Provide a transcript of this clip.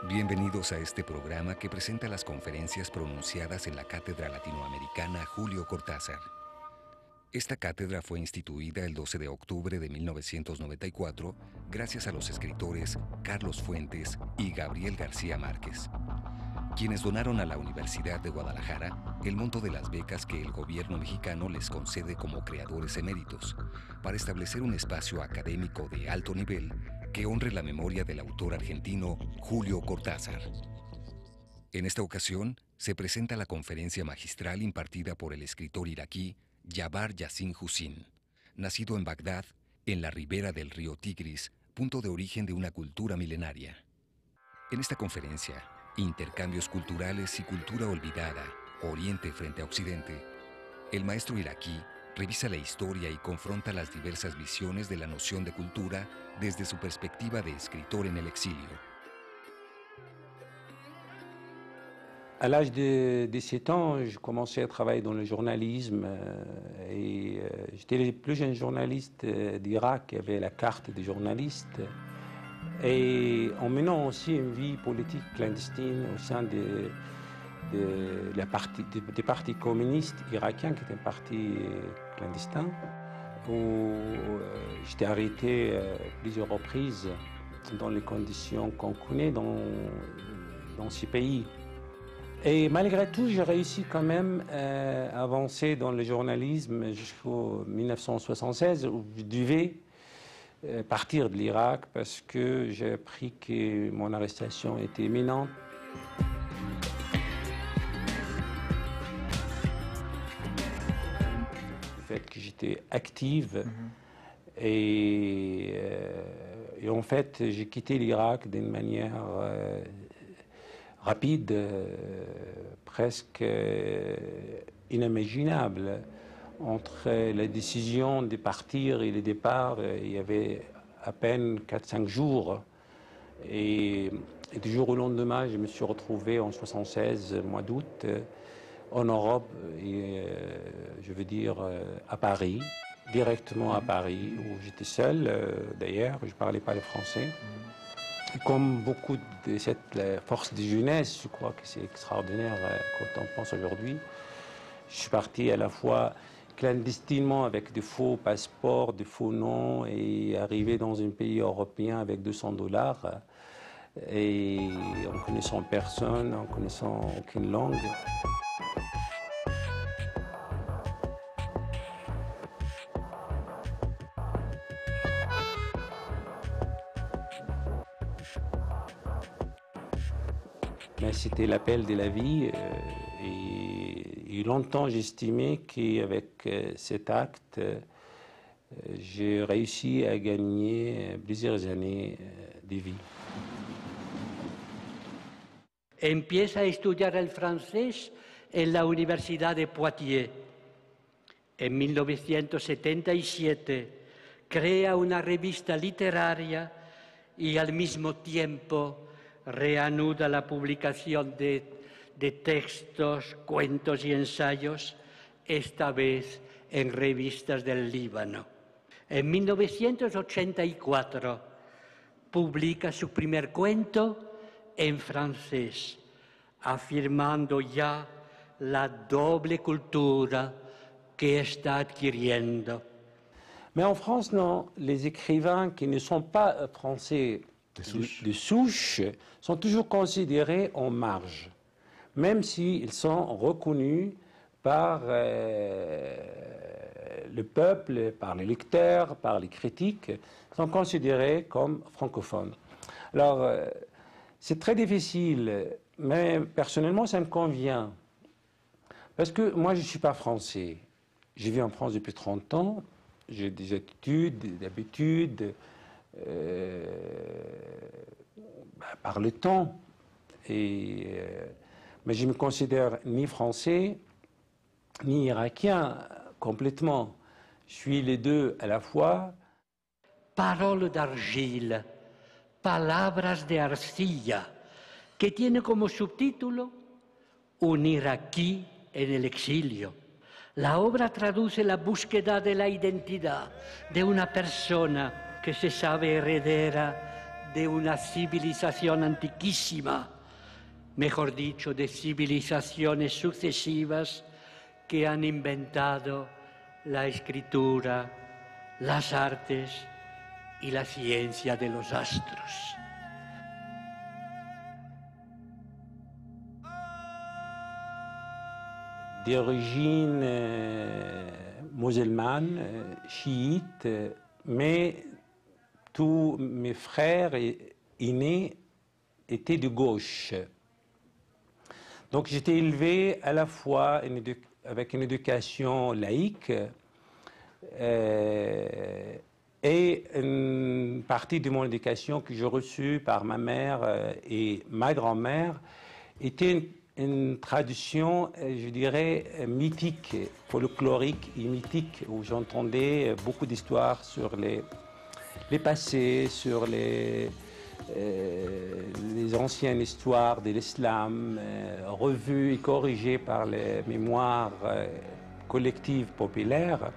Bienvenidos a este programa que presenta las conferencias pronunciadas en la Cátedra Latinoamericana Julio Cortázar. Esta cátedra fue instituida el 12 de octubre de 1994 gracias a los escritores Carlos Fuentes y Gabriel García Márquez, quienes donaron a la Universidad de Guadalajara el monto de las becas que el gobierno mexicano les concede como creadores eméritos, para establecer un espacio académico de alto nivel que honre la memoria del autor argentino Julio Cortázar. En esta ocasión, se presenta la conferencia magistral impartida por el escritor iraquí Jabbar Yassin Hussin, nacido en Bagdad, en la ribera del río Tigris, punto de origen de una cultura milenaria. En esta conferencia, Intercambios culturales y cultura olvidada, Oriente frente a Occidente, el maestro iraquí revisa la historia y confronta las diversas visiones de la noción de cultura desde su perspectiva de escritor en el exilio. À l'âge de 17 ans, j'ai commencé à travailler dans le journalisme j'étais le plus jeune journaliste d'Irak qui avait la carte des journalistes. Et en menant aussi une vie politique clandestine au sein des partis communistes irakiens, qui étaient un parti clandestin, où j'étais arrêté plusieurs reprises dans les conditions qu'on connaît dans ces pays. Et malgré tout, j'ai réussi quand même à avancer dans le journalisme jusqu'en 1976, où je devais partir de l'Irak parce que j'ai appris que mon arrestation était imminente. Le fait que j'étais active et en fait j'ai quitté l'Irak d'une manière rapide, presque inimaginable. Entre la décision de partir et le départ, il y avait à peine 4-5 jours. Et du jour au lendemain, je me suis retrouvé en 1976, mois d'août, en Europe, et je veux dire à Paris, directement à Paris, où j'étais seul d'ailleurs, je ne parlais pas le français. Et comme beaucoup de cette force de jeunesse, je crois que c'est extraordinaire quand on pense aujourd'hui, je suis parti à la fois clandestinement avec des faux passeports, des faux noms et arrivé dans un pays européen avec $200 et en connaissant personne, en connaissant aucune langue. Mais c'était l'appel de la vie et longtemps j'estimais qu'avec cet acte, j'ai réussi à gagner plusieurs années de vie. Empieza a estudiar el francés en la Universidad de Poitiers. En 1977 crea una revista literaria y al mismo tiempo reanuda la publicación de textos, cuentos y ensayos, esta vez en revistas del Líbano. En 1984 publica su primer cuento en francés, afirmando ya la doble cultura que está adquiriendo. Mais en France, non, les écrivains qui ne sont pas français de souche sont toujours considérés en marge, même s'ils sont reconnus par le peuple, par les lecteurs, par les critiques, sont considérés comme francophones. Alors, c'est très difficile, mais personnellement, ça me convient. Parce que moi, je ne suis pas français. Je vis en France depuis 30 ans, j'ai des attitudes, des habitudes, par le temps. Mais je ne me considère ni français, ni irakien complètement. Je suis les deux à la fois. Parole d'argile, palabras de arcilla, que tiene como subtítulo Un iraquí en el exilio. La obra traduce la búsqueda de la identidad de una persona que se sabe heredera de una civilización antiquísima, mejor dicho, de civilizaciones sucesivas que han inventado la escritura, las artes y la ciencia de los astros. D'origine musulmane, chiite, mais tous mes frères aînés étaient de gauche. Donc j'étais élevé à la fois avec une éducation laïque et une partie de mon éducation que j'ai reçue par ma mère et ma grand-mère était une tradition, je dirais, mythique, folklorique et mythique, où j'entendais beaucoup d'histoires sur les passés, sur les anciennes histoires de l'islam, revues et corrigées par les mémoires collectives populaires.